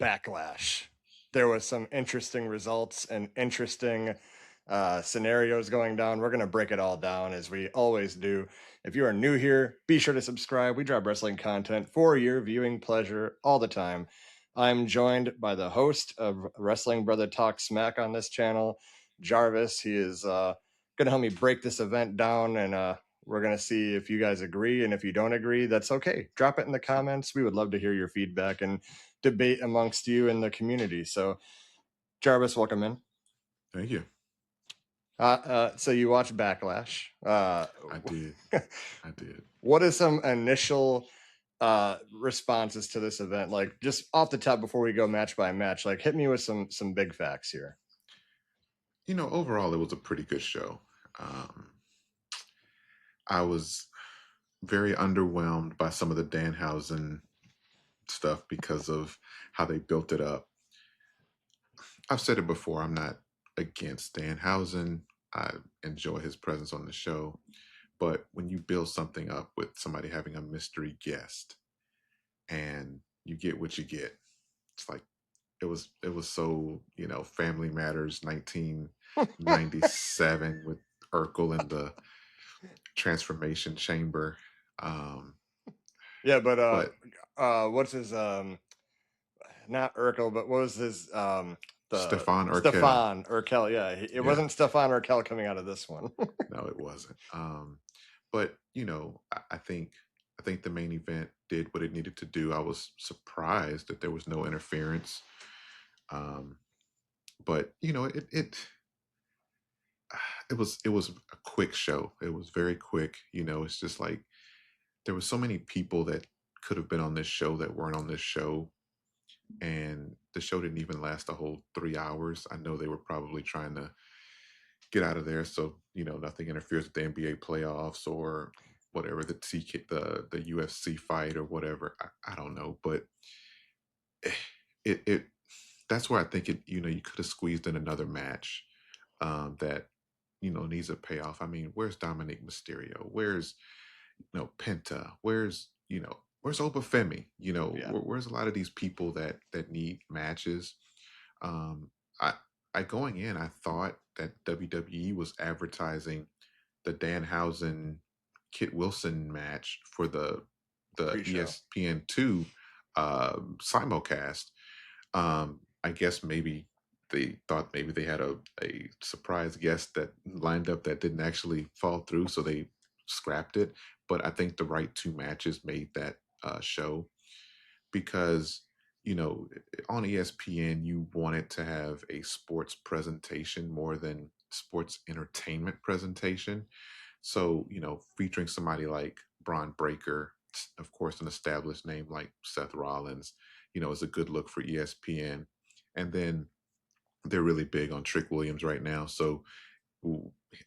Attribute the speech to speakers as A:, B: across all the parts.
A: Backlash. There was some interesting results and interesting scenarios going down. We're going to break it all down as we always do. If you are new here, be sure to subscribe. We drop wrestling content for your viewing pleasure all the time. I'm joined by the host of Wrestling Brother Talk Smack on this channel, Jarvis. He is going to help me break this event down, and we're going to see if you guys agree. And if you don't agree, that's okay. Drop it in the comments. We would love to hear your feedback and debate amongst you in the community. So, Jarvis, welcome in.
B: Thank you.
A: So you watched Backlash.
B: I did.
A: What are some initial responses to this event? Like, just off the top before we go match by match, like hit me with some big facts here.
B: Overall, it was a pretty good show. I was very underwhelmed by some of the Danhausen stuff because of how they built it up. I've said it before, I'm not against Danhausen. I enjoy his presence on the show. But when you build something up with somebody having a mystery guest and you get what you get, it's like it was so, Family Matters 1997 with Urkel in the transformation chamber.
A: Yeah, but what's his not Urkel, but what was his
B: Stefan Urkel.
A: Stefan Urkel, yeah. It wasn't Stefan Urkel coming out of this one.
B: No, it wasn't. But I think the main event did what it needed to do. I was surprised that there was no interference. But it was a quick show. It was very quick. It's just like there were so many people that could have been on this show that weren't on this show. And the show didn't even last a whole 3 hours. I know they were probably trying to get out of there so nothing interferes with the NBA playoffs or whatever, the UFC fight or whatever. I don't know, but it that's where I think you could have squeezed in another match that needs a payoff. I mean, where's Dominic Mysterio? Where's Penta? Where's Obafemi? Where's a lot of these people that need matches? I going in, I thought that WWE was advertising the Danhausen Kit Wilson match for the
A: Pre-show.
B: ESPN2 simulcast. I guess maybe they thought maybe they had a surprise guest that lined up that didn't actually fall through, so they scrapped it. But I think the right two matches made that show because on ESPN you wanted to have a sports presentation more than sports entertainment presentation. So featuring somebody like Bron Breakker, of course an established name like Seth Rollins, is a good look for ESPN. And then they're really big on Trick Williams right now, so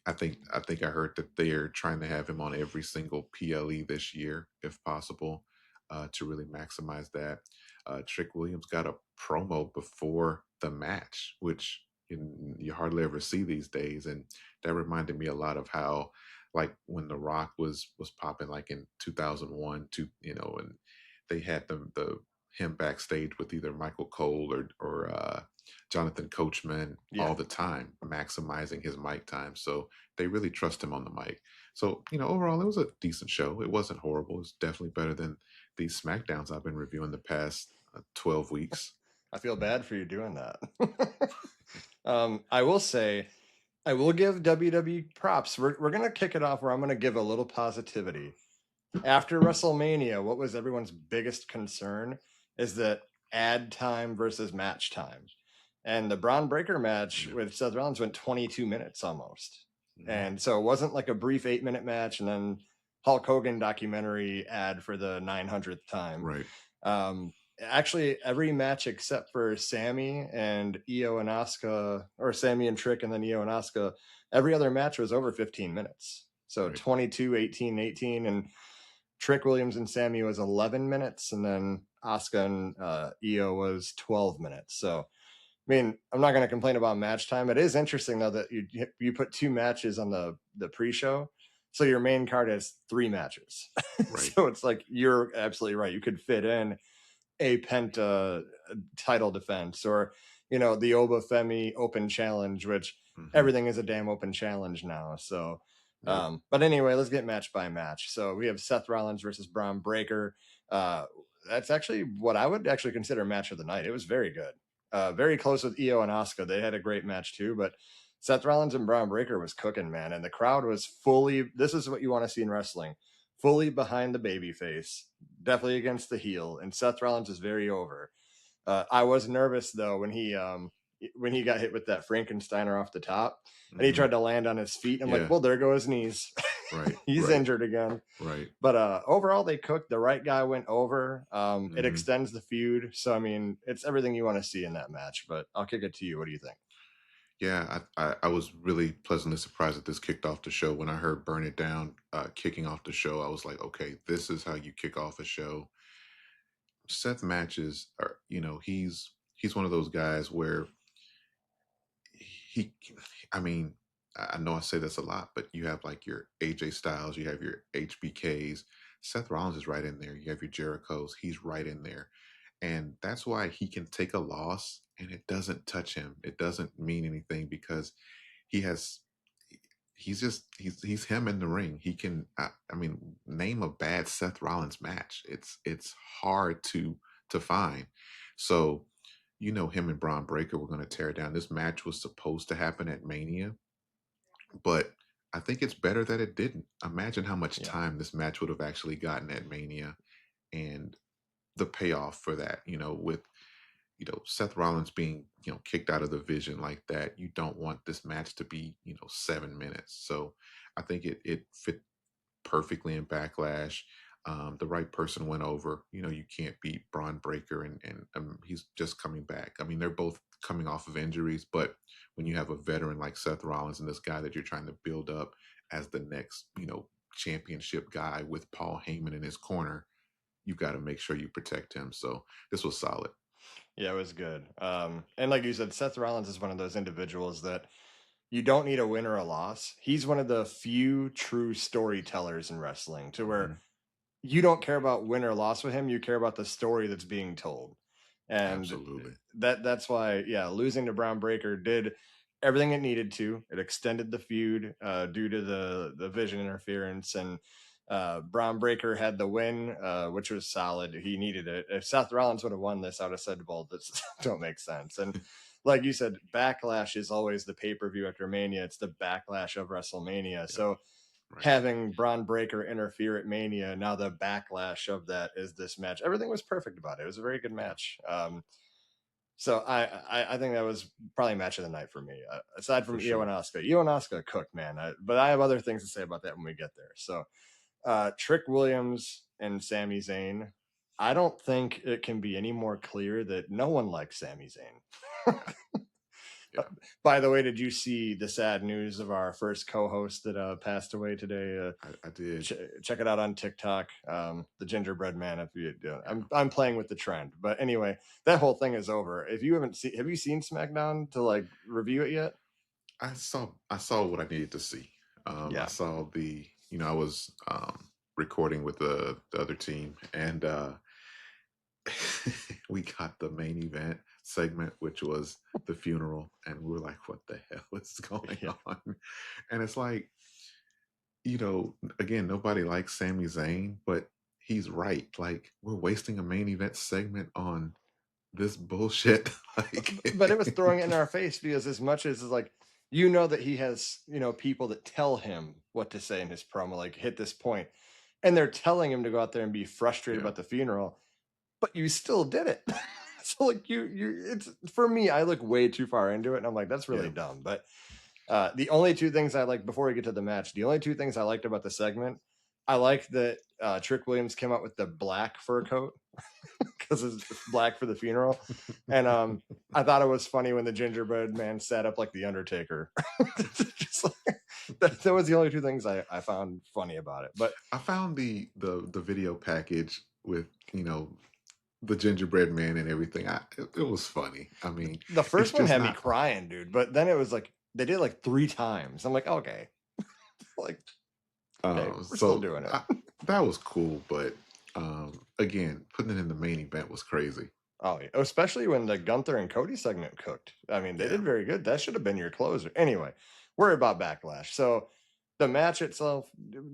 B: I think I heard that they're trying to have him on every single PLE this year, if possible, to really maximize that. Trick Williams got a promo before the match, which you hardly ever see these days, and that reminded me a lot of how, like, when The Rock was popping, like in 2001, and they had him backstage with either Michael Cole or Jonathan Coachman all the time, maximizing his mic time. So they really trust him on the mic. So, overall, it was a decent show. It wasn't horrible. It's definitely better than these SmackDowns I've been reviewing the past 12 weeks.
A: I feel bad for you doing that. I will say, I will give WWE props. We're going to kick it off where I'm going to give a little positivity. After WrestleMania, what was everyone's biggest concern is that ad time versus match time. And the Bron Breakker match with Seth Rollins went 22 minutes almost. Mm-hmm. And so it wasn't like a brief 8-minute match and then Hulk Hogan documentary ad for the 900th time.
B: Right.
A: Actually, every match except for Sami and Io and Asuka, or Sami and Trick and then Io and Asuka, every other match was over 15 minutes. So right. 22, 18, 18, and Trick Williams and Sami was 11 minutes, and then Asuka and Io was 12 minutes. So, I mean, I'm not going to complain about match time. It is interesting, though, that you put 2 matches on the pre-show, so your main card has 3 matches. Right. So it's like, you're absolutely right. You could fit in a Penta title defense, or the Obafemi Open Challenge, which
B: Hmm.
A: everything is a damn open challenge now. So,
B: Yep.
A: but anyway, let's get match by match. So we have Seth Rollins versus Bron Breakker. Uh, that's actually what I would actually consider match of the night. It was very good, very close with Io and Asuka. They had a great match too, but Seth Rollins and Bron Breakker was cooking, man, and the crowd was fully. This is what you want to see in wrestling: fully behind the babyface, definitely against the heel, and Seth Rollins is very over. I was nervous though when he got hit with that Frankensteiner off the top, and he
B: Hmm.
A: tried to land on his feet. I'm like,
B: Yeah.
A: well, there go his knees.
B: Right.
A: He's
B: Right.
A: injured again.
B: Right.
A: But overall, they cooked. The right guy went over. It
B: Hmm.
A: extends the feud. So I mean, it's everything you want to see in that match. But I'll kick it to you. What do you think?
B: Yeah, I was really pleasantly surprised that this kicked off the show. When I heard "Burn It Down" kicking off the show, I was like, okay, this is how you kick off a show. Seth matches are, he's one of those guys where he, I mean, I know I say this a lot, but you have like your AJ Styles, you have your HBKs. Seth Rollins is right in there. You have your Jerichos. He's right in there. And that's why he can take a loss and it doesn't touch him. It doesn't mean anything because he has he's him in the ring. He can I mean, name a bad Seth Rollins match. It's hard to find. So, him and Bron Breakker were going to tear down. This match was supposed to happen at Mania, but I think it's better that it didn't. Imagine how much
A: Yeah,
B: time this match would have actually gotten at Mania and the payoff for that, with Seth Rollins being, kicked out of the vision like that. You don't want this match to be, 7 minutes. So I think it fit perfectly in Backlash. The right person went over. You can't beat Braun Breaker, and he's just coming back. I mean, they're both coming off of injuries, but when you have a veteran like Seth Rollins and this guy that you're trying to build up as the next, championship guy with Paul Heyman in his corner, you've got to make sure you protect him. So this was solid.
A: yeah, it was good. And like you said, Seth Rollins is one of those individuals that you don't need a win or a loss. He's one of the few true storytellers in wrestling to where
B: Hmm.
A: you don't care about win or loss with him. You care about the story that's being told. And
B: Absolutely.
A: that's why, yeah, losing to Brown Breaker did everything it needed to. It extended the feud due to the vision interference, and Brown Breaker had the win, which was solid. He needed it. If Seth Rollins would have won this, I would have said, "Well, this don't make sense." And like you said, Backlash is always the pay per view after Mania. It's the backlash of WrestleMania.
B: Yep.
A: So
B: Right.
A: having Bron Breakker interfere at Mania, now the backlash of that is this match. Everything was perfect about it. It was a very good
B: Yeah.
A: match. So I think that was probably match of the night for me. Aside
B: For
A: from Io and
B: sure.
A: Asuka, Io and Asuka cooked, man. But I have other things to say about that when we get there. So Trick Williams and Sami Zayn. I don't think it can be any more clear that no one likes Sami Zayn.
B: Yeah. Yeah.
A: By the way, did you see the sad news of our first co-host that passed away today?
B: I did.
A: Check it out on TikTok. The gingerbread man. If you do,
B: Yeah.
A: I'm playing with the trend. But anyway, that whole thing is over. If you haven't seen, have you seen SmackDown to like review it yet?
B: I saw what I needed to see. I
A: Yeah,
B: saw I was recording with the other team, and we got the main event segment, which was the funeral, and we were like, "What the hell is going
A: yeah.
B: on?" And it's like, again, nobody likes Sami Zayn, but he's right. Like, we're wasting a main event segment on this bullshit.
A: But it was
B: Like,
A: throwing it in our face because as much as like that he has people that tell him what to say in his promo, like hit this point, and they're telling him to go out there and be frustrated
B: yeah,
A: about the funeral, but you still did it. So like it's for me, I look way too far into it, and I'm like, that's really
B: yeah.
A: dumb. But the only two things I like before we get to the match, the only two things I liked about the segment, I like that Trick Williams came out with the black fur coat because it's black for the funeral, and I thought it was funny when the gingerbread man sat up like the Undertaker. Just like, that was the only two things I found funny about it. But
B: I found the video package with the gingerbread man and everything. It was funny. I mean,
A: the
B: it's
A: first one
B: just
A: had me
B: not.
A: crying, dude. But then it was like they did it like three times. I'm like, okay, like okay, we're still
B: So
A: doing it.
B: that was cool, but again, putting it in the main event was crazy.
A: Oh, yeah. Especially when the Gunther and Cody segment cooked. I mean, they
B: Yeah.
A: did very good. That should have been your closer. Anyway, worry about Backlash. So the match itself,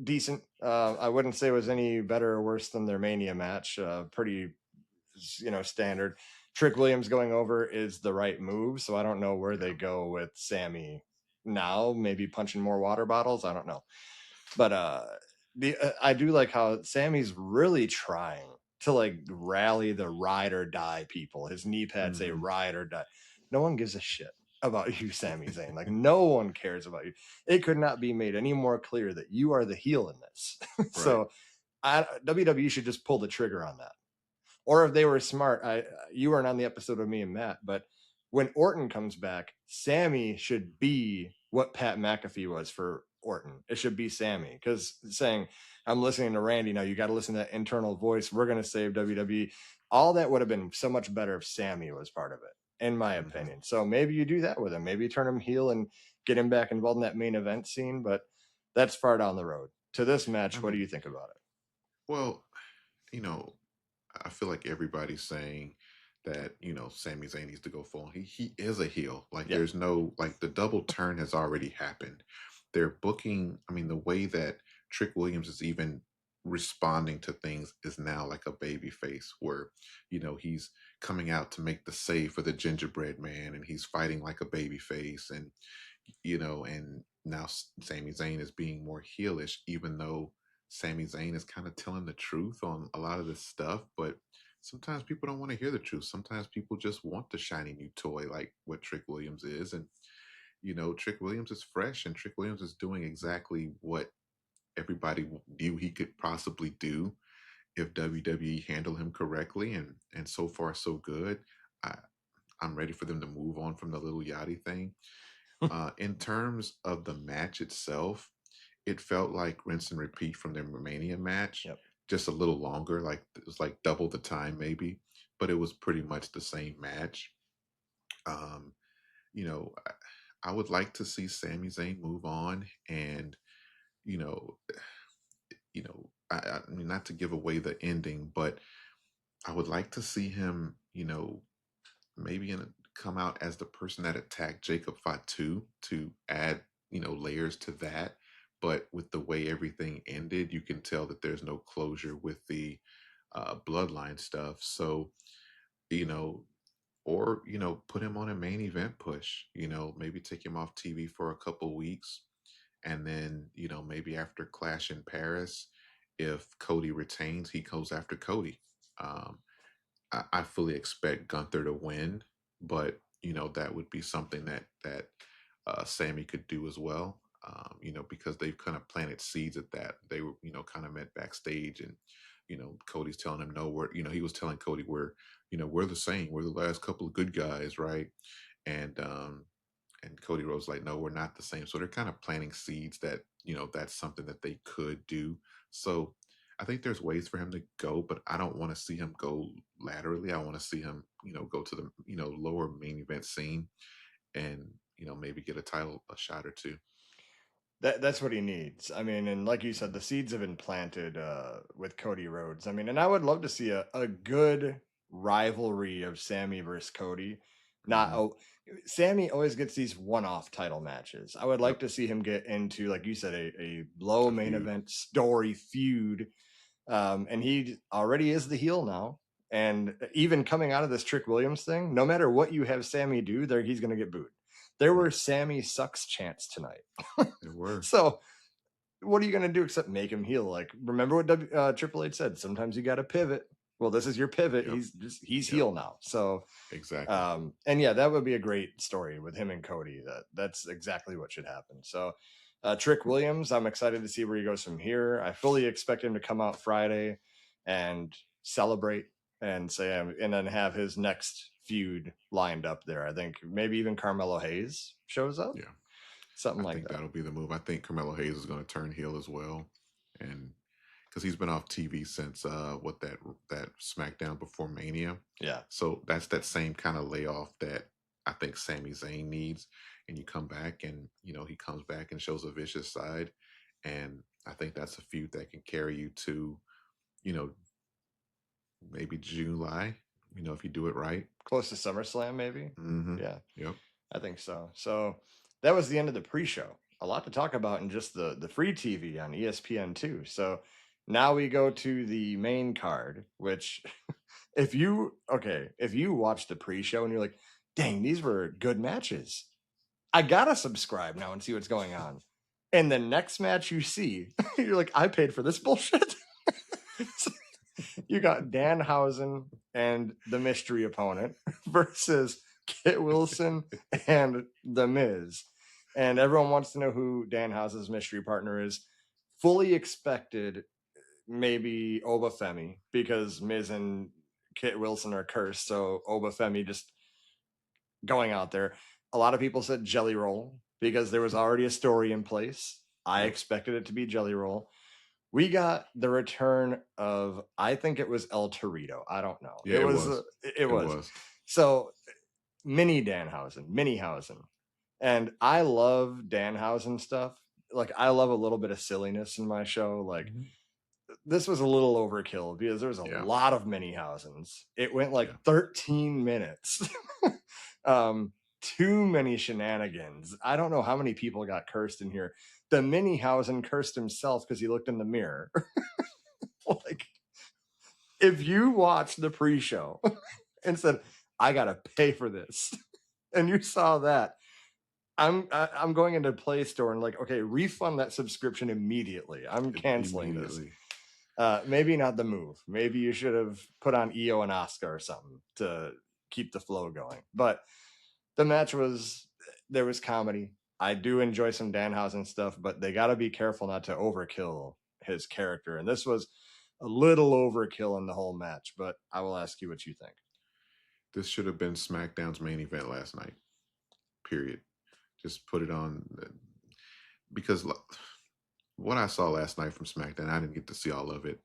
A: decent. I wouldn't say it was any better or worse than their Mania match. Pretty, standard. Trick Williams going over is the right move. So I don't know where
B: Yeah.
A: they go with Sammy now. Maybe punching more water bottles. I don't know. But I do like how Sammy's really trying to like rally the ride or die people. His knee pads say
B: Hmm.
A: ride or die. No one gives a shit about you, Sami Zayn. Like no one cares about you. It could not be made any more clear that you are the heel in this.
B: Right.
A: So WWE should just pull the trigger on that. Or if they were smart, you weren't on the episode with me and Matt, but when Orton comes back, Sammy should be what Pat McAfee was for Orton. It should be Sammy because saying, "I'm listening to Randy now. You got to listen to that internal voice. We're going to save WWE." All that would have been so much better if Sammy was part of it, in my
B: Hmm.
A: opinion. So maybe you do that with him. Maybe you turn him heel and get him back involved in that main event scene. But that's far down the road. To this
B: I
A: match, what do
B: mean,
A: you think about it?
B: well, you know, I feel like everybody's saying that Sami Zayn needs to go full. He is a heel. Like
A: Yeah.
B: there's no like the double turn has already happened. They're booking. I mean, the way that Trick Williams is even responding to things is now like a baby face, where he's coming out to make the save for the gingerbread man, and he's fighting like a baby face, and and now Sami Zayn is being more heelish, even though Sami Zayn is kind of telling the truth on a lot of this stuff, but sometimes people don't want to hear the truth. Sometimes people just want the shiny new toy, like what Trick Williams is. And, Trick Williams is fresh and Trick Williams is doing exactly what everybody knew he could possibly do if WWE handled him correctly. And so far, so good. I, I'm ready for them to move on from the little Yachty thing. In terms of the match itself, it felt like rinse and repeat from their Romania match,
A: Yep.
B: just a little longer, like it was like double the time maybe, but it was pretty much the same match. Um, you know, I, I would like to see Sami Zayn move on, and you know, I mean, not to give away the ending, but I would like to see him, maybe come out as the person that attacked Jacob Fatu to add, layers to that. But with the way everything ended, you can tell that there's no closure with the bloodline stuff. So, you know, or put him on a main event push. Maybe take him off TV for a couple weeks, and then maybe after Clash in Paris, if Cody retains, he goes after Cody. Um, I fully expect Gunther to win, but that would be something that Sammy could do as well. Because they've kind of planted seeds at that. They were kind of met backstage, and Cody's telling him no, we're he was telling Cody we're the same. We're the last couple of good guys, right? And Cody Rhodes like, no, we're not the same. So they're kind of planting seeds that, that's something that they could do. So I think there's ways for him to go, but I don't want to see him go laterally. I want to see him, go to the, lower main event scene and, maybe get a title, a shot or two.
A: That's what he needs. I mean, and like you said, the seeds have been planted with Cody Rhodes. I mean, and I would love to see a good rivalry of Sammy versus Cody. Not
B: Mm-hmm.
A: oh, Sammy always gets these one-off title matches. I would like
B: Yep.
A: to see him get into, like you said, a low
B: A
A: main
B: feud.
A: event story feud. And he already is the heel now. And even coming out of this Trick Williams thing, no matter what you have Sammy do, there he's going to get booed. There were
B: Right.
A: Sammy sucks chants tonight.
B: There were.
A: So what are you going to do except make him heel? Like, remember what Triple H said? Sometimes you got to pivot. Well, this is your pivot.
B: Yep.
A: He's
B: Yep.
A: heel now. So,
B: Exactly.
A: and yeah, that would be a great story with him and Cody. That's exactly what should happen. So, Trick Williams, I'm excited to see where he goes from here. I fully expect him to come out Friday and celebrate and say, and then have his next feud lined up there. I think maybe even Carmelo Hayes shows up,
B: Yeah.
A: something
B: I
A: like
B: think
A: that.
B: that'll be the move. I think Carmelo Hayes is going to turn heel as well. And because he's been off TV since what that SmackDown before Mania.
A: Yeah.
B: So that's that same kind of layoff that I think Sami Zayn needs. And you come back and he comes back and shows a vicious side. And I think that's a feud that can carry you to, you know, maybe July. If you do it right.
A: Close to SummerSlam, maybe.
B: Mm-hmm.
A: Yeah,
B: Yep.
A: I think so. So that was the end of the pre-show. A lot to talk about in just the free TV on ESPN too. So now we go to the main card, which if you watch the pre-show and you're like, dang, these were good matches. I gotta subscribe now and see what's going on. And the next match you see, you're like, I paid for this bullshit. So you got Danhausen and the mystery opponent versus Kit Wilson and The Miz. And everyone wants to know who Danhausen's mystery partner is. Fully expected, maybe Obafemi, because Miz and Kit Wilson are cursed. So Obafemi just going out there. A lot of people said Jelly Roll because there was already a story in place. I
B: Yep.
A: expected it to be Jelly Roll. We got the return of, I think it was El Torito. I don't know.
B: Yeah, it was.
A: It
B: It
A: was.
B: was.
A: So mini Danhausen, Minihausen. And I love Danhausen stuff. Like, I love a little bit of silliness in my show. Like, this was a little overkill because there was a
B: Yeah.
A: lot of Minihausens. It went like
B: Yeah.
A: 13 minutes. Too many shenanigans. I don't know how many people got cursed in here. The Minihausen cursed himself because he looked in the mirror. Like, if you watched the pre-show and said, I gotta pay for this, and you saw that, I'm going into Play Store and like, okay, refund that subscription immediately. I'm canceling this. Maybe not the move. Maybe you should have put on Io and Asuka or something to keep the flow going. But the match there was comedy. I do enjoy some Danhausen stuff, but they got to be careful not to overkill his character. And this was a little overkill in the whole match, but I will ask you what you think.
B: This should have been SmackDown's main event last night. Period. Just put it on because what I saw last night from SmackDown, I didn't get to see all of it.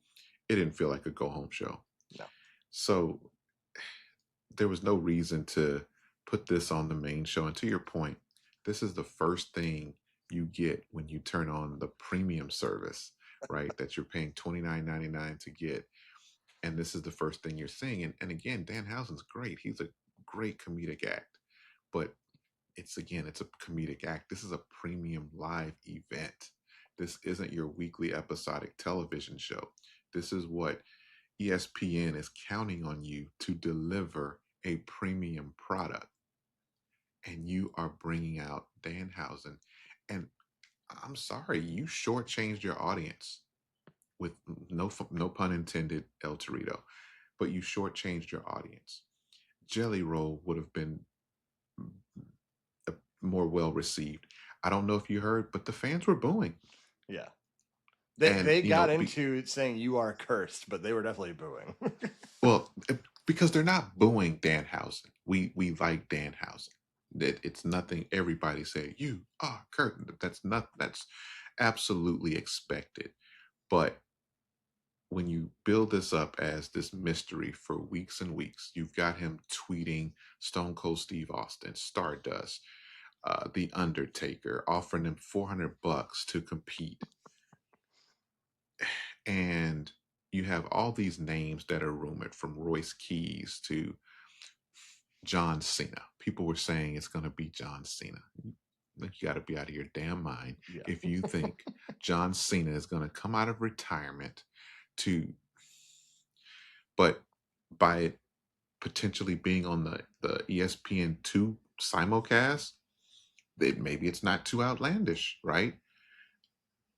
B: It didn't feel like a go home show.
A: No.
B: So there was no reason to put this on the main show. And to your point, this is the first thing you get when you turn on the premium service, right? That you're paying $29.99 to get. And this is the first thing you're seeing. And again, Danhausen's great. He's a great comedic act. But it's a comedic act. This is a premium live event. This isn't your weekly episodic television show. This is what ESPN is counting on you to deliver a premium product. And you are bringing out Danhausen. And I'm sorry, you shortchanged your audience with no pun intended, El Torito, but you shortchanged your audience. Jelly Roll would have been more well received. I don't know if you heard, but the fans were booing.
A: Yeah.
B: And,
A: They got into saying you are cursed, but they were definitely booing.
B: Well, because they're not booing Danhausen. We like Danhausen. It's nothing. Everybody say you are cursed. That's absolutely expected. But when you build this up as this mystery for weeks and weeks, you've got him tweeting Stone Cold Steve Austin, Stardust, The Undertaker, offering him $400 to compete. And you have all these names that are rumored, from Royce Keys to John Cena. People were saying it's going to be John Cena. You got to be out of your damn mind if you think John Cena is going to come out of retirement but by it potentially being on the ESPN2 simulcast, that maybe it's not too outlandish, right?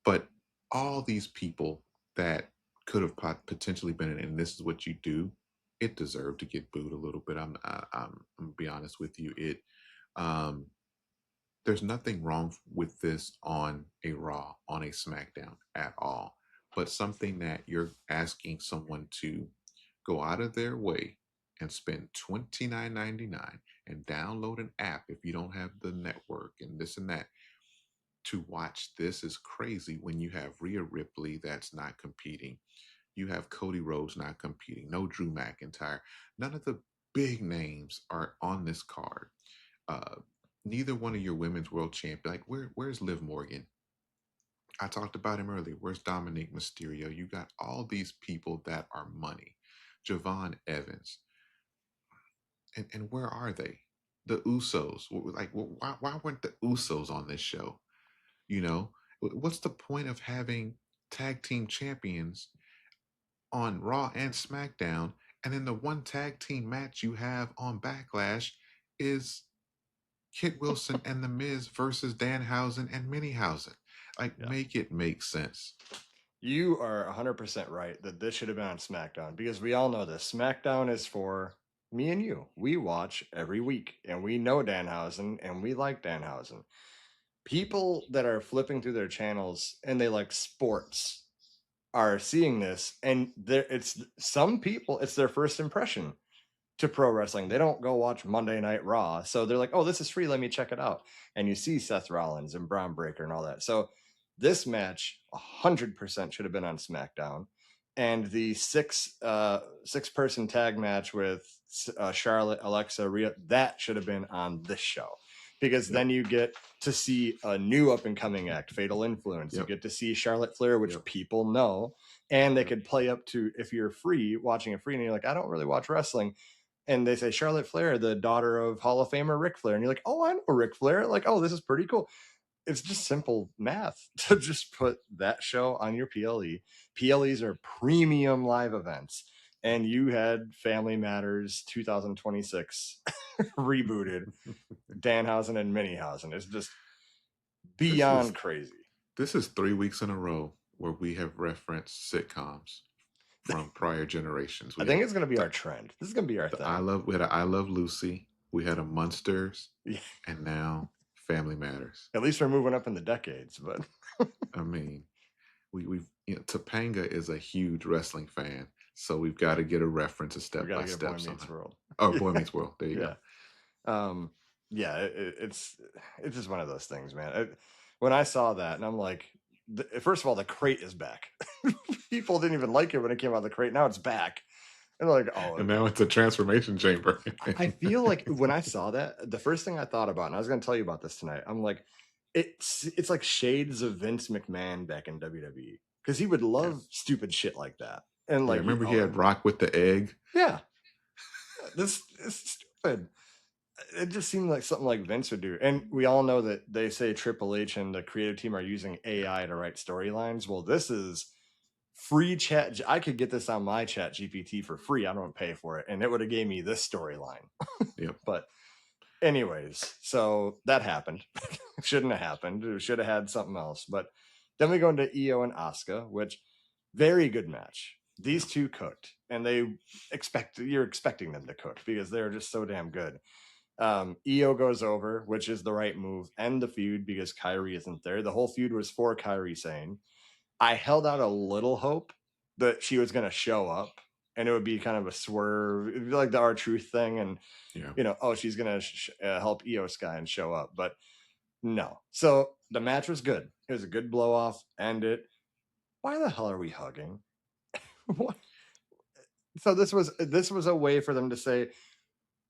B: But all these people that could have potentially been in it, and this is what you do, it deserved to get booed a little bit. I'm gonna be honest with you. There's nothing wrong with this on a Raw, on a SmackDown at all, but something that you're asking someone to go out of their way and spend $29.99 and download an app if you don't have the network and this and that to watch this is crazy when you have Rhea Ripley that's not competing. You have Cody Rhodes not competing. No Drew McIntyre. None of the big names are on this card. Neither one of your women's world champion. Like, where's Liv Morgan? I talked about him earlier. Where's Dominic Mysterio? You got all these people that are money. Javon Evans. And where are they? The Usos. Like, why weren't the Usos on this show? You know, what's the point of having tag team champions on Raw and SmackDown, and then the one tag team match you have on Backlash is Kit Wilson and The Miz versus Danhausen and Minihausen? Like,
A: Yeah.
B: make it make sense.
A: You are 100% right that this should have been on SmackDown because we all know this. SmackDown is for me and you. We watch every week and we know Danhausen and we like Danhausen. People that are flipping through their channels and they like sports are seeing this, and there it's some people, it's their first impression to pro wrestling. They don't go watch Monday Night Raw. So they're like, oh, this is free. Let me check it out. And you see Seth Rollins and Bron Breakker and all that. So this match 100% should have been on SmackDown. And the six person tag match with Charlotte, Alexa, Rhea, that should have been on this show. Because then you get to see a new up and coming act, Fatal Influence. You get to see Charlotte Flair, which people know. And they could play up to, if you're free, watching it free, and you're like, I don't really watch wrestling, and they say Charlotte Flair, the daughter of Hall of Famer Ric Flair, and you're like, oh, I know Ric Flair. Like, oh, this is pretty cool. It's just simple math to just put that show on your PLE. PLEs are premium live events, and you had Family Matters 2026 rebooted, Danhausen and Minihausen. It's just beyond crazy.
B: This is 3 weeks in a row where we have referenced sitcoms from prior generations.
A: I think it's going to be our trend. This is going to be our thing.
B: We had a I Love Lucy. We had a Munsters. And now Family Matters.
A: At least we're moving up in the decades, but
B: I mean, we've Topanga is a huge wrestling fan, so we've got to get a reference a step by step.
A: Boy Meets World.
B: Oh, Boy Meets World. There you
A: go. It's just one of those things, man. When I saw that, and I'm like, first of all, the crate is back. People didn't even like it when it came out of the crate. Now it's back. And like, oh,
B: and now it's a transformation chamber.
A: I feel like when I saw that, the first thing I thought about, and I was going to tell you about this tonight, I'm like, it's like shades of Vince McMahon back in WWE, because he would love stupid shit like that. And like,
B: remember he had Rock with the egg.
A: Yeah, this is stupid. It just seemed like something like Vince would do. And we all know that they say Triple H and the creative team are using AI to write storylines. Well, this is free chat. I could get this on my chat GPT for free. I don't pay for it. And it would have gave me this storyline. But anyways, so that happened. Shouldn't have happened. It should have had something else. But then we go into Io and Asuka, which very good match. These two cooked, and you're expecting them to cook because they're just so damn good. Io goes over, which is the right move, and the feud because Kairi isn't there. The whole feud was for Kairi Sane. I held out a little hope that she was going to show up, and it would be kind of a swerve. It'd be like the R-Truth thing, and she's going to help Io Sky and show up, but no. So the match was good. It was a good blow off. Ended. Why the hell are we hugging? What? So this was a way for them to say,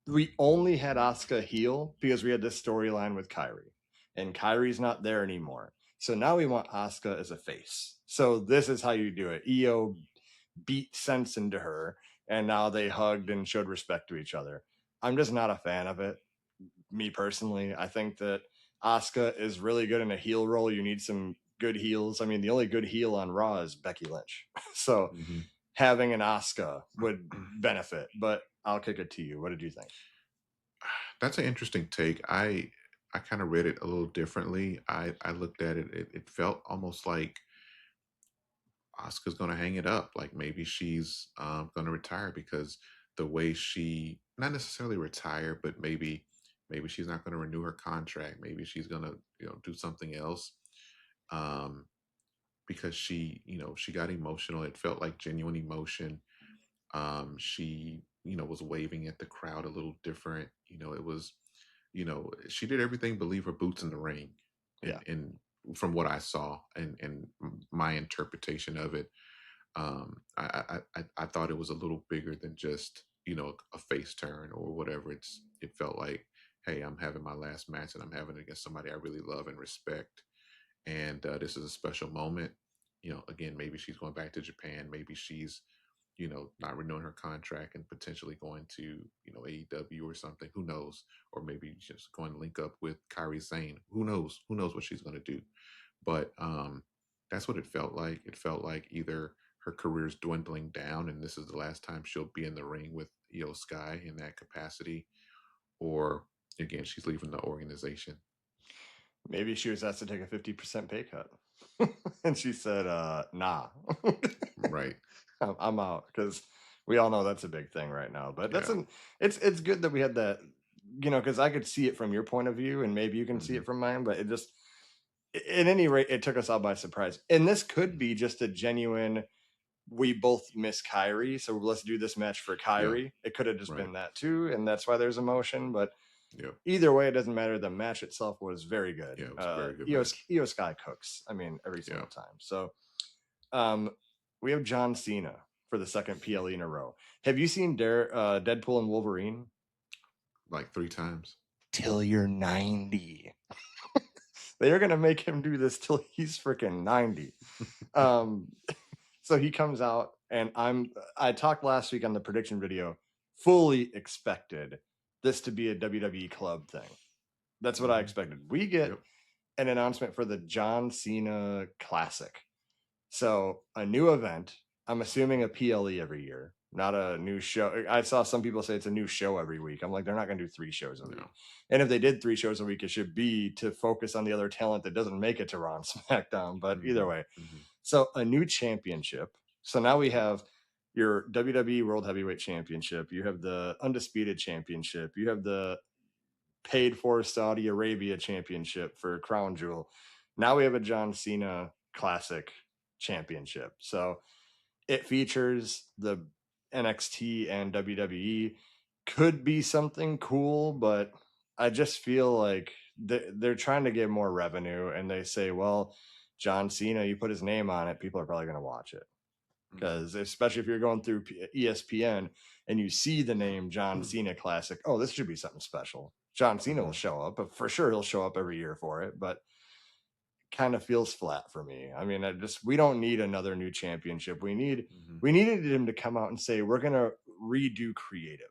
A: we only had Asuka heel because we had this storyline with Kairi, and Kairi's not there anymore. So now we want Asuka as a face. So this is how you do it. Io beat sense into her, and now they hugged and showed respect to each other. I'm just not a fan of it. Me personally, I think that Asuka is really good in a heel role. You need some good heels. I mean, the only good heel on Raw is Becky Lynch. So having an Asuka would benefit, but I'll kick it to you. What did you think?
B: That's an interesting take. I kind of read it a little differently. I looked at it. It felt almost like Asuka's going to hang it up. Like maybe she's going to retire because the way she, not necessarily retire, but maybe she's not going to renew her contract. Maybe she's going to do something else. Because she got emotional. It felt like genuine emotion. She was waving at the crowd a little different. It was, she did everything but leave her boots in the ring. And from what I saw and my interpretation of it, I thought it was a little bigger than just a face turn or whatever. It felt like, hey, I'm having my last match and I'm having it against somebody I really love and respect, and this is a special moment. Again, maybe she's going back to Japan. Maybe she's not renewing her contract and potentially going to, AEW or something. Who knows? Or maybe just going to link up with Kairi Sane. Who knows? Who knows what she's going to do? But that's what it felt like. It felt like either her career's dwindling down and this is the last time she'll be in the ring with Io Sky in that capacity, or again, she's leaving the organization.
A: Maybe she was asked to take a 50% pay cut. And she said, nah.
B: Right.
A: I'm out, because we all know that's a big thing right now. But
B: Yeah.
A: it's good that we had that, because I could see it from your point of view, and maybe you can see
B: Mhm.
A: it from mine. But it just, at any rate, it took us all by surprise. And this could be just a genuine, we both miss Kyrie, so let's do this match for
B: Yeah.
A: Kyrie. It could have just
B: Right.
A: been that too, and that's why there's emotion. But
B: Yeah.
A: either way, it doesn't matter. The match itself was very good.
B: Yeah. It was a very good match.
A: Io Sky cooks. I mean, every
B: Yeah.
A: single time. So, um, we have John Cena for the second PLE in a row. Have you seen Deadpool and Wolverine?
B: Like 3 times.
A: Till you're 90. They are gonna make him do this till he's freaking 90. Um, so he comes out, and I talked last week on the prediction video, fully expected this to be a WWE club thing. That's what I expected. We get
B: Yep.
A: an announcement for the John Cena Classic. So a new event. I'm assuming a PLE every year, not a new show. I saw some people say it's a new show every week. I'm like, they're not going to do 3 shows a week.
B: No.
A: And if they did 3 shows a week, it should be to focus on the other talent that doesn't make it to Raw and SmackDown. But either way, so a new championship. So now we have your WWE World Heavyweight Championship. You have the Undisputed Championship. You have the paid for Saudi Arabia Championship for Crown Jewel. Now we have a John Cena Classic Championship. So it features the NXT and WWE. Could be something cool, but I just feel like they're trying to get more revenue, and they say, well, John Cena, you put his name on it, people are probably going to watch it. Because especially if you're going through ESPN and you see the name John Cena Classic, oh, this should be something special. John Cena will show up, but for sure he'll show up every year for it. But kind of feels flat for me. I mean, we don't need another new championship. We needed him to come out and say, we're gonna redo creative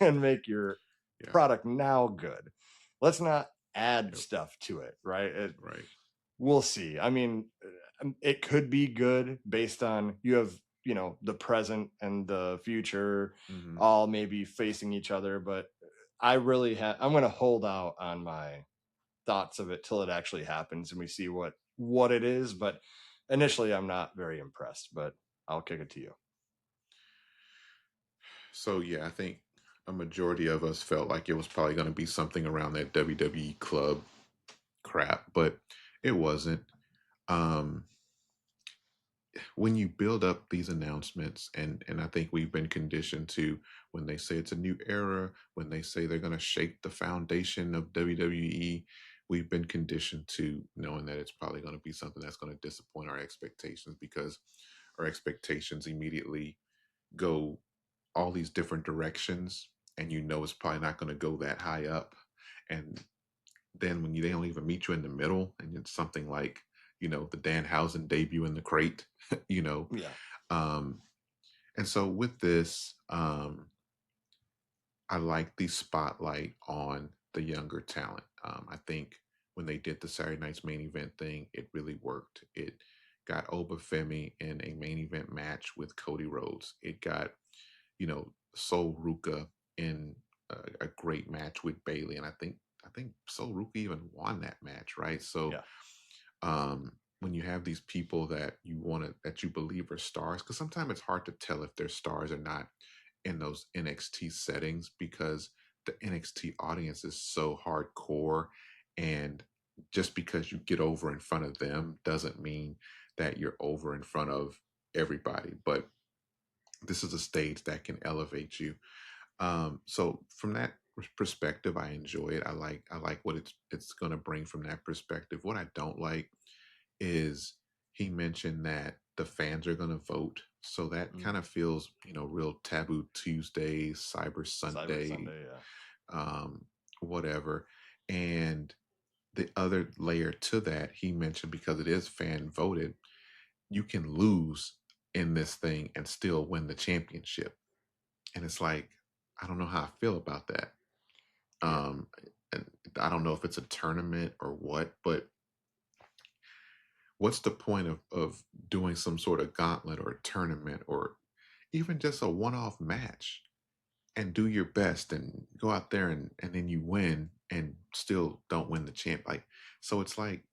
A: and make your product now good. Let's not add stuff to it, right?
B: Right.
A: We'll see. I mean, it could be good based on you have, the present and the future all maybe facing each other, but I'm going to hold out on my thoughts of it till it actually happens and we see what it is. But initially, I'm not very impressed. But I'll kick it to you.
B: So yeah, I think a majority of us felt like it was probably going to be something around that WWE club crap, but it wasn't. Um, when you build up these announcements, and I think we've been conditioned to, when they say it's a new era, when they say they're going to shake the foundation of WWE, we've been conditioned to knowing that it's probably going to be something that's going to disappoint our expectations, because our expectations immediately go all these different directions, and it's probably not going to go that high up. And then when they don't even meet you in the middle, and it's something like, the Danhausen debut in the crate,
A: Yeah.
B: And so with this, I like the spotlight on the younger talent. I think when they did the Saturday Night's main event thing, it really worked. It got Obafemi in a main event match with Cody Rhodes. It got, Sol Ruka in a great match with Bailey, and I think Sol Ruka even won that match, right? So,
A: Yeah.
B: when you have these people that you believe are stars, because sometimes it's hard to tell if they're stars or not in those NXT settings, because the NXT audience is so hardcore, and just because you get over in front of them doesn't mean that you're over in front of everybody. But this is a stage that can elevate you. So from that perspective, I enjoy it. I like what it's going to bring from that perspective. What I don't like is he mentioned that the fans are going to vote. So that kind of feels, real Taboo Tuesday, Cyber Sunday,
A: Yeah.
B: whatever. And the other layer to that, he mentioned, because it is fan voted, you can lose in this thing and still win the championship. And it's like, I don't know how I feel about that.
A: Yeah.
B: Um, and I don't know if it's a tournament or what, but what's the point of doing some sort of gauntlet or a tournament or even just a one-off match and do your best and go out there and then you win and still don't win the champ, like, so it's like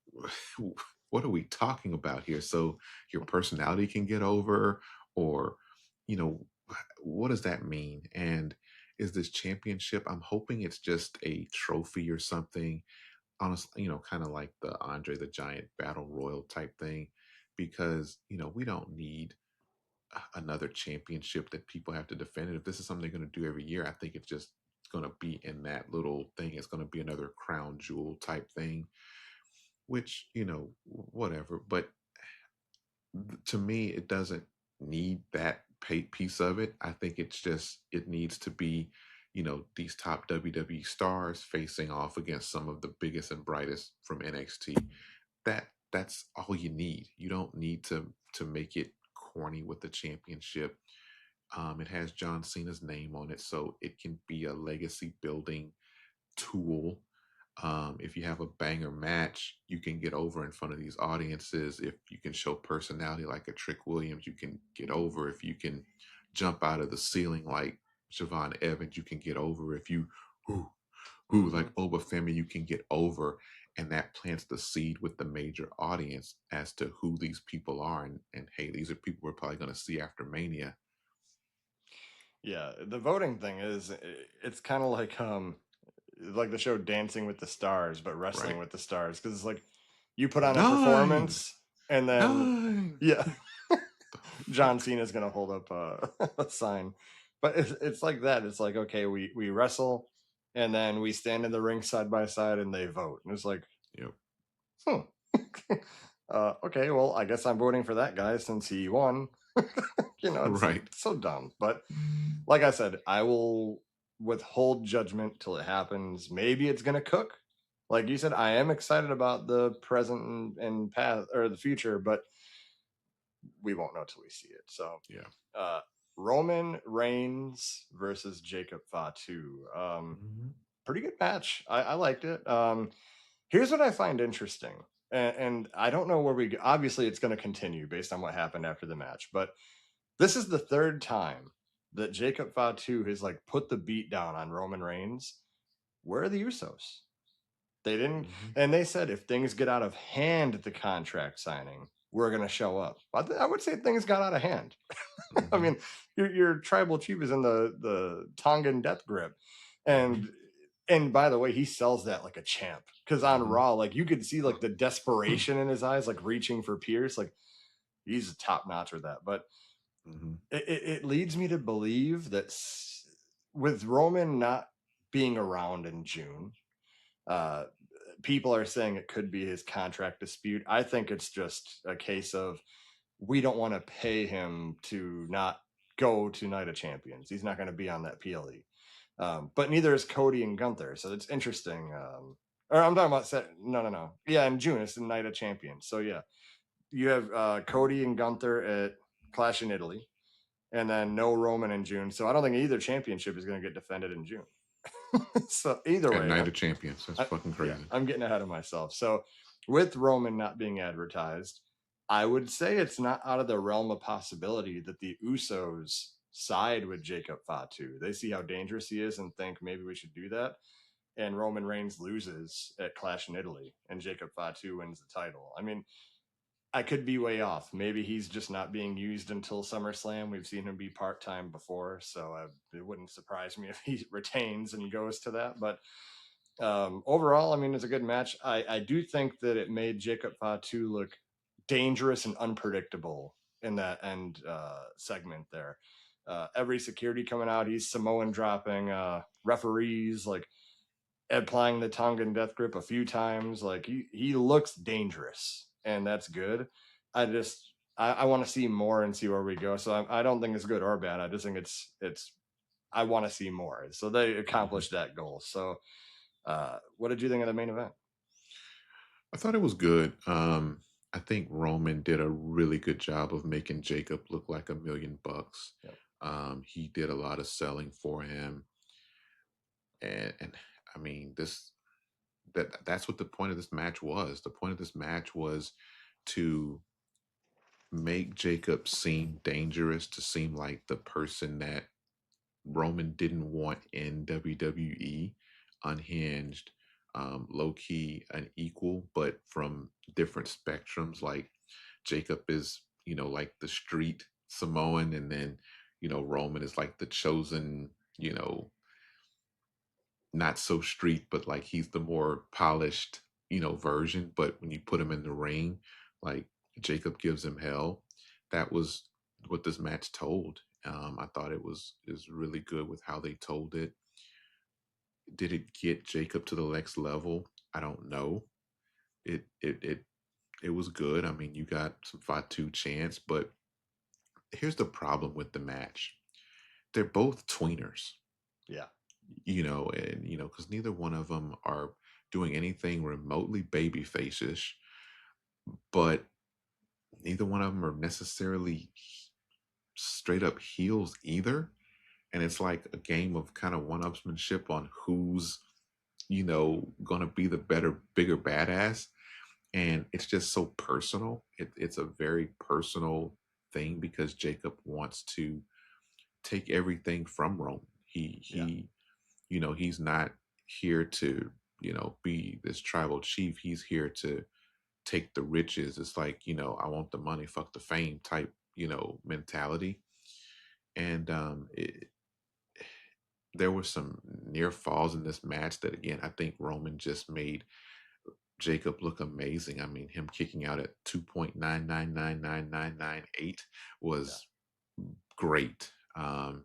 B: what are we talking about here? So your personality can get over, or you know, what does that mean? And is this championship, I'm hoping it's just a trophy or something, honestly, kind of like the Andre the Giant Battle Royal type thing, because we don't need another championship that people have to defend. And if this is something they're going to do every year, I think it's just going to be in that little thing. It's going to be another crown jewel type thing, which, whatever. But to me, it doesn't need that piece of it. I think it needs to be, these top WWE stars facing off against some of the biggest and brightest from NXT. That's all you need. You don't need to make it corny with the championship. It has John Cena's name on it, so it can be a legacy building tool. If you have a banger match, you can get over in front of these audiences. If you can show personality like a Trick Williams, you can get over. If you can jump out of the ceiling like Siobhan Evans, you can get over. If you who like Obafemi, you can get over, and that plants the seed with the major audience as to who these people are. And hey, these are people we're probably going to see after Mania.
A: Yeah, the voting thing is it's kind of like the show Dancing with the Stars, but Wrestling
B: Right.
A: with the Stars, because it's like you put on a
B: 9,
A: performance and then
B: 9.
A: yeah,
B: The
A: John
B: fuck?
A: Cena's gonna hold up a sign, but it's like that. It's like, okay, we wrestle and then we stand in the ring side by side and they vote, and it's like,
B: Yep.
A: hmm. Okay, well, I guess I'm voting for that guy since he won. It's
B: Right.
A: so dumb. But like I said, I will withhold judgment till it happens. Maybe it's gonna cook. Like you said, I am excited about the present and past or the future, but we won't know till we see it. So,
B: Yeah.
A: uh, Roman Reigns versus Jacob Fatu.
B: Mhm.
A: Pretty good match. I liked it. Here's what I find interesting, and I don't know where we go. Obviously, it's going to continue based on what happened after the match, but this is the third time that Jacob Fatu has like put the beat down on Roman Reigns. Where are the Usos? They didn't,
B: Mhm.
A: and they said if things get out of hand at the contract signing, we're going to show up. I would say things got out of hand. I
B: Mhm.
A: mean, your tribal chief is in the Tongan death grip,
B: Mhm.
A: and by the way, he sells that like a champ. Because on
B: Mhm.
A: Raw, like you could see like the desperation in his eyes, like reaching for Pierce. Like he's top notch with that. But
B: Mhm.
A: it leads me to believe that with Roman not being around in June, uh, people are saying it could be his contract dispute. I think it's just a case of we don't want to pay him to not go to Night of Champions. He's not going to be on that PLE. But neither is Cody and Gunther. So it's interesting. Or I'm talking about no. Yeah, in June it's the Night of Champions. So yeah, you have Cody and Gunther at Clash in Italy, and then no Roman in June. So I don't think either championship is going to get defended in June. So either
B: At
A: way,
B: Night of Champions. That's fucking
A: yeah,
B: crazy.
A: I'm getting ahead of myself. So with Roman not being advertised, I would say it's not out of the realm of possibility that the Usos side with Jacob Fatu. They see how dangerous he is and think maybe we should do that. And Roman Reigns loses at Clash in Italy, and Jacob Fatu wins the title. I mean, I could be way off. Maybe he's just not being used until SummerSlam. We've seen him be part time before, so it wouldn't surprise me if he retains and goes to that. But overall, I mean, it's a good match. I do think that it made Jacob Fatu look dangerous and unpredictable in that end segment there. Every security coming out, he's Samoan dropping referees, like applying the Tongan death grip a few times. Like he looks dangerous, and that's good. I want to see more and see where we go. So I don't think it's good or bad. I just think it's I want to see more. So they
B: Mhm.
A: accomplished that goal. So what did you think of the main event?
B: I thought it was good. I think Roman did a really good job of making Jacob look like $1 million.
A: Yep.
B: He did a lot of selling for him, and I mean that's what the point of this match was. The point of this match was to make Jacob seem dangerous, to seem like the person that Roman didn't want in WWE, unhinged, low key, unequal, but from different spectrums. Like Jacob is, like the street Samoan, and then, Roman is like the chosen, not so street, but like he's the more polished, version. But when you put him in the ring, like Jacob gives him hell. That was what this match told. I thought it was is really good with how they told it. Did it get Jacob to the next level? I don't know. It was good. I mean, you got some Fatu chance, but here's the problem with the match. They're both tweeners,
A: Yeah.
B: and because neither one of them are doing anything remotely baby faces, but neither one of them are necessarily straight up heels either. And it's like a game of kind of one-upsmanship on who's, gonna be the better, bigger badass. And it's just so personal. It's a very personal thing because Jacob wants to take everything from Roman.
A: Yeah.
B: He's not here to, be this tribal chief. He's here to take the riches. It's like, I want the money, fuck the fame type, mentality. And there were some near falls in this match that, again, I think Roman just made Jacob look amazing. I mean, him kicking out at 2.9999998
A: Yeah.
B: was great. And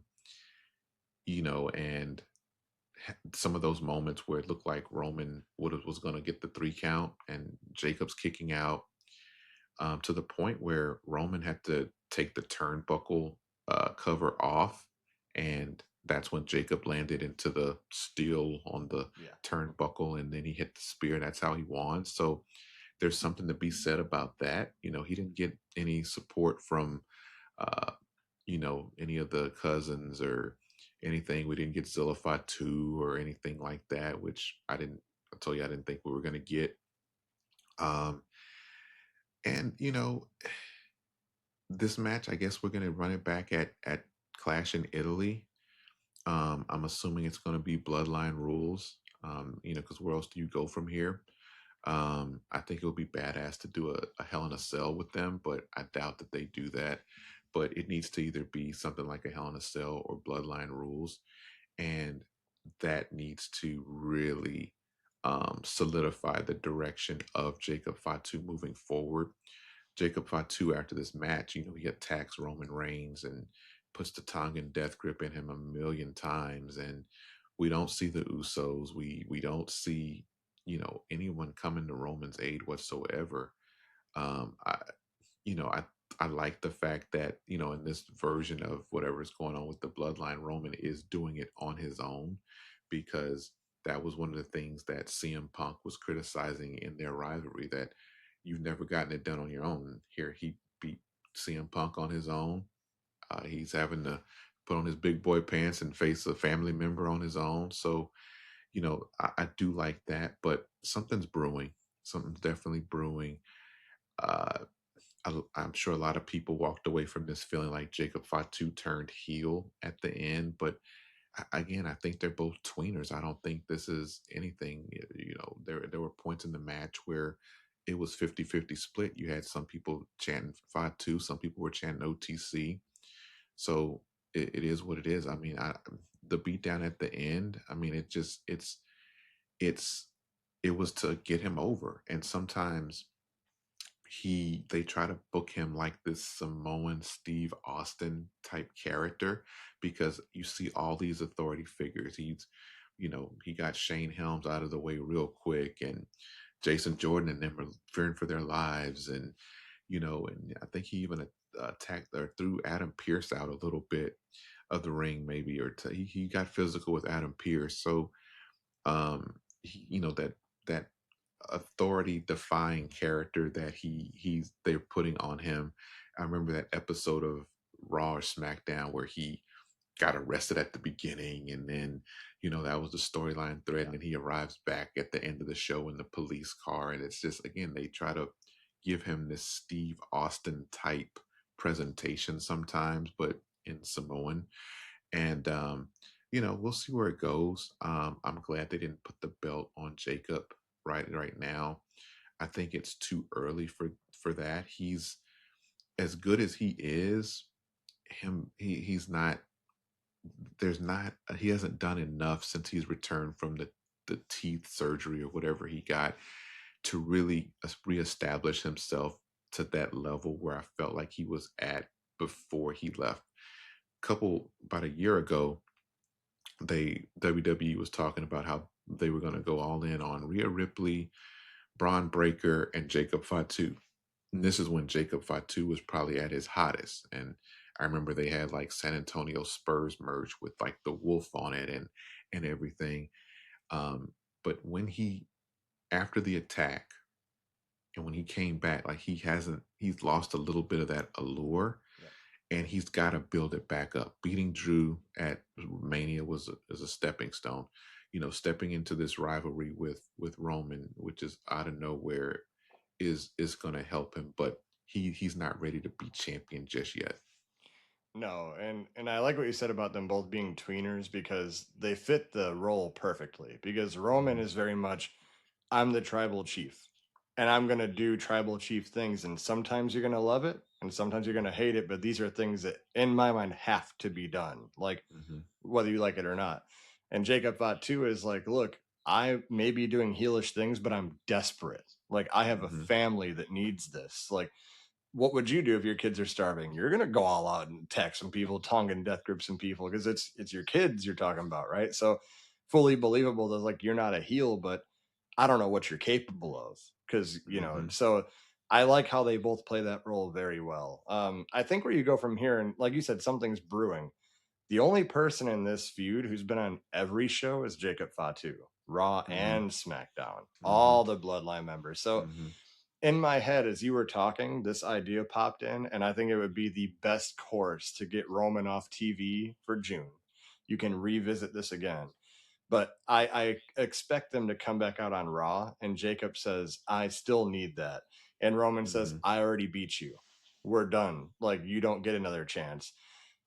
B: some of those moments where it looked like Roman was going to get the 3 count and Jacob's kicking out, to the point where Roman had to take the turnbuckle cover off, and that's when Jacob landed into the steel on the
A: Yeah.
B: turnbuckle, and then he hit the spear. That's how he won. So there's something to be said about that. He didn't get any support from, uh, any of the cousins or anything. We didn't get Zillify 2 or anything like that, which I told you I didn't think we were going to get. Um, and, this match, I guess we're going to run it back at Clash in Italy. I'm assuming it's going to be Bloodline rules, because where else do you go from here? I think it would be badass to do a Hell in a Cell with them, but I doubt that they do that. But it needs to either be something like a Hell in a Cell or Bloodline rules, and that needs to really solidify the direction of Jacob Fatu moving forward. Jacob Fatu, after this match, he attacks Roman Reigns and puts the Tongan death grip in him a million times, and we don't see the Usos. We don't see, anyone coming to Roman's aid whatsoever. I you know I I like the fact that, in this version of whatever is going on with the bloodline, Roman is doing it on his own, because that was one of the things that CM Punk was criticizing in their rivalry, that you've never gotten it done on your own. Here he beat CM Punk on his own. He's having to put on his big boy pants and face a family member on his own. So, I do like that, but something's brewing. Something's definitely brewing. Uh, I'm sure a lot of people walked away from this feeling like Jacob Fatu turned heel at the end, but again, I think they're both tweeners. I don't think this is anything. There were points in the match where it was 50-50 split. You had some people chanting Fatu, some people were chanting OTC. So it is what it is. I mean, the beatdown at the end, I mean, it's it was to get him over, and sometimes they try to book him like this Samoan Steve Austin type character, because you see all these authority figures. He got Shane Helms out of the way real quick, and Jason Jordan and them are fearing for their lives, and I think he even attacked or threw Adam Pierce out a little bit of the ring, maybe, or he got physical with Adam Pierce. So, that authority defying character that they're putting on him. I remember that episode of Raw or SmackDown where he got arrested at the beginning, and then that was the storyline thread,
A: Yeah.
B: and then he arrives back at the end of the show in the police car, and it's just, again, they try to give him this Steve Austin type presentation sometimes, but in Samoan. And we'll see where it goes. I'm glad they didn't put the belt on Jacob right now. I think it's too early for that. He's as good as he is. He's not. There's not. He hasn't done enough since he's returned from the teeth surgery or whatever he got to really reestablish himself to that level where I felt like he was at before he left. About a year ago, WWE was talking about how they were going to go all in on Rhea Ripley, Bron Breakker, and Jacob Fatu. And this is when Jacob Fatu was probably at his hottest. And I remember they had like San Antonio Spurs merch with like the wolf on it and everything. But when he after the attack and when he came back, like he's lost a little bit of that allure,
A: Yep.
B: and he's got to build it back up. Beating Drew at Mania is a stepping stone. Stepping into this rivalry with Roman, which is out of nowhere, is going to help him, but he's not ready to be champion just yet.
A: No, and I like what you said about them both being tweeners because they fit the role perfectly. Because Roman
B: Mhm,
A: is very much, I'm the tribal chief, and I'm gonna do tribal chief things, and sometimes you're gonna love it, and sometimes you're gonna hate it. But these are things that, in my mind, have to be done, like
B: mhm,
A: whether you like it or not. And Jacob Fatu is like, look, I may be doing heelish things, but I'm desperate. Like I have a
B: mhm,
A: family that needs this. Like what would you do if your kids are starving? You're gonna go all out and attack some people, tongue and death grip some people because it's your kids you're talking about, right? So fully believable that like you're not a heel, but I don't know what you're capable of because
B: mhm,
A: So I like how they both play that role very well. I think where you go from here, and like you said, something's brewing. The only person in this feud who's been on every show is Jacob Fatu, Raw
B: mhm,
A: and SmackDown,
B: mhm,
A: all the Bloodline members. So
B: mhm,
A: in my head as you were talking, this idea popped in, and I think it would be the best course to get Roman off TV for June. You can revisit this again, but I expect them to come back out on Raw, and Jacob says, "I still need that," and Roman says,
B: mhm,
A: "I already beat you. We're done. Like you don't get another chance."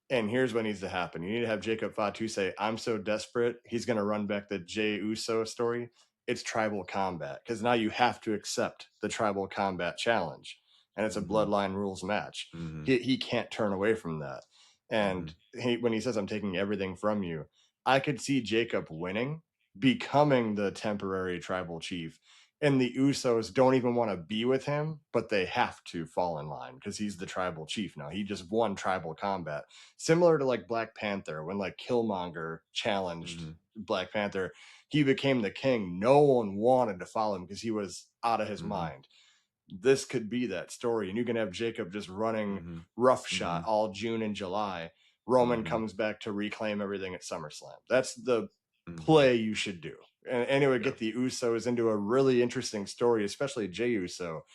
A: And here's what needs to happen. You need to have Jacob Fatu say, I'm so desperate. He's going to run back the Jey Uso story. It's tribal combat because now you have to accept the tribal combat challenge. And it's a
B: mhm,
A: bloodline rules match.
B: mhm,
A: He can't turn away from that. And
B: mhm,
A: when he says, I'm taking everything from you, I could see Jacob winning, becoming the temporary tribal chief. And the Usos don't even want to be with him, but they have to fall in line because he's the tribal chief now. He just won tribal combat, similar to like Black Panther when like Killmonger challenged
B: mhm,
A: Black Panther. He became the king. No one wanted to follow him because he was out of his
B: mhm,
A: mind. This could be that story, and you can have Jacob just running
B: mhm,
A: roughshot
B: mhm,
A: all June and July. Roman
B: mhm,
A: comes back to reclaim everything at SummerSlam. That's the
B: mhm.
A: play you should do, and it would
B: Yeah.
A: get the Usos into a really interesting story, especially Jey Uso,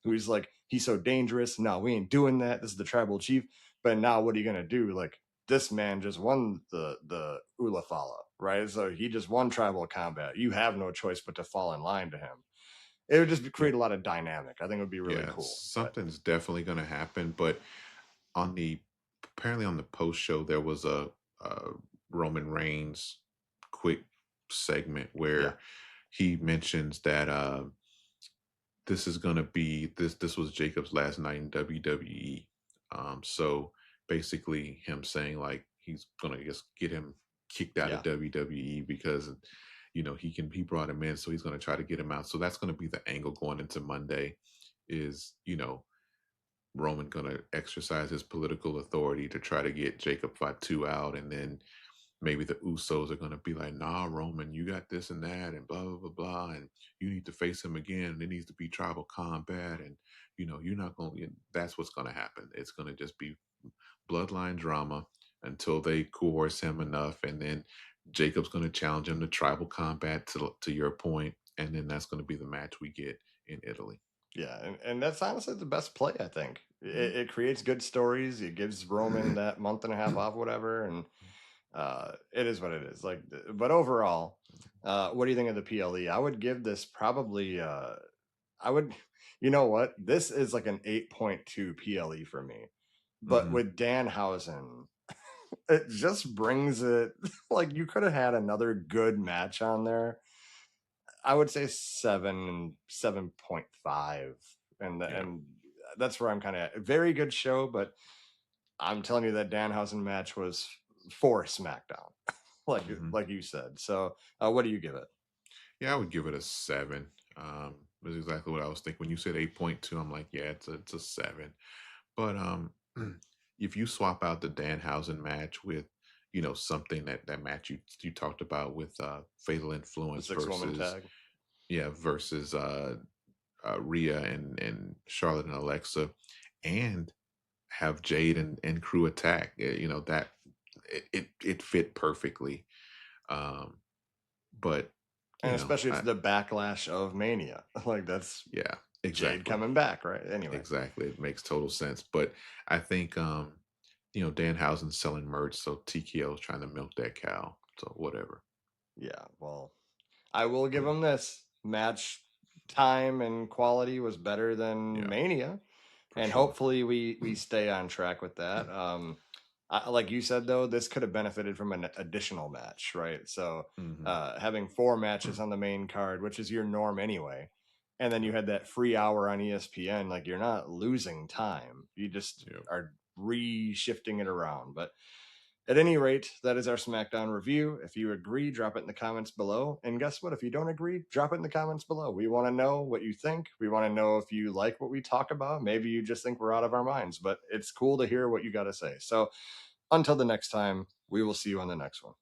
A: who's like, he's so dangerous. No, we ain't doing that. This is the tribal chief. But now what are you gonna do? Like this man just won the Ulafala, right? So he just won tribal combat. You have no choice but to fall in line to him. It would just
B: Yeah.
A: create a lot of dynamic. I think it would be really
B: Yeah.
A: cool. But
B: Something's definitely going to happen. But on the apparently on the post show, there was a Roman Reigns quick segment
A: yeah,
B: where he mentions that this is going to be this was Jacob's last night in WWE. So basically, him saying like he's going to just get him kicked out of
A: yeah,
B: WWE because he brought him in, so he's going to try to get him out. So that's going to be the angle going into Monday. Is Roman going to exercise his political authority to try to get Jacob Fatu out, and then maybe the Usos are going to be like, nah, Roman, you got this and that, and blah, blah, blah, blah. And you need to face him again. And it needs to be tribal combat. And, you're not going to, that's what's going to happen. It's going to just be bloodline drama until they coerce him enough. And then Jacob's going to challenge him to tribal combat, to your point. and then that's going to be the match we get in Italy.
A: Yeah, and that's honestly the best play, I think. It creates good stories. It gives Roman that month and a half off, whatever, and it is what it is. Like, but overall, what do you think of the PLE? I would give this probably. I would, you know what? This is like an 8.2 PLE for me. But
B: Mm-hmm.
A: with Danhausen, it just brings it. Like, you could have had another good match on there. I would say 7.5,
B: Yeah.
A: and that's where I'm kind of at. Very good show, but I'm telling you that Danhausen match was for SmackDown,
B: Mm-hmm.
A: like you said. So, what do you give it?
B: Yeah, I would give it a 7. That's exactly what I was thinking. When you said 8.2, I'm like, yeah, it's a 7. But if you swap out the Danhausen match with, something that match you talked about with Fatal
A: The
B: Influence
A: 6-woman
B: versus
A: tag.
B: versus Rhea and Charlotte and Alexa, and have Jade and crew attack, that it fit perfectly. Um, but
A: And especially it's
B: I
A: the backlash of Mania. Like, that's
B: yeah,
A: Jade
B: exactly.
A: coming back, right? Anyway,
B: Exactly. It makes total sense. But I think Danhausen's selling merch, so TKO is trying to milk that cow. So whatever.
A: yeah. Well, I will give them this match. Time and quality was better than
B: Yeah,
A: Mania,
B: for
A: and
B: sure.
A: hopefully we stay on track with that. Like you said, though, this could have benefited from an additional match, right? So
B: Hmm.
A: having 4 matches on the main card, which is your norm anyway, and then you
B: Yeah.
A: had that free hour on ESPN, like, you're not losing time, you just
B: Yeah.
A: are re-shifting it around. But at any rate, that is our SmackDown review. If you agree, drop it in the comments below. And guess what? If you don't agree, drop it in the comments below. We want to know what you think. We want to know if you like what we talk about. Maybe you just think we're out of our minds, but it's cool to hear what you got to say. So until the next time, we will see you on the next one.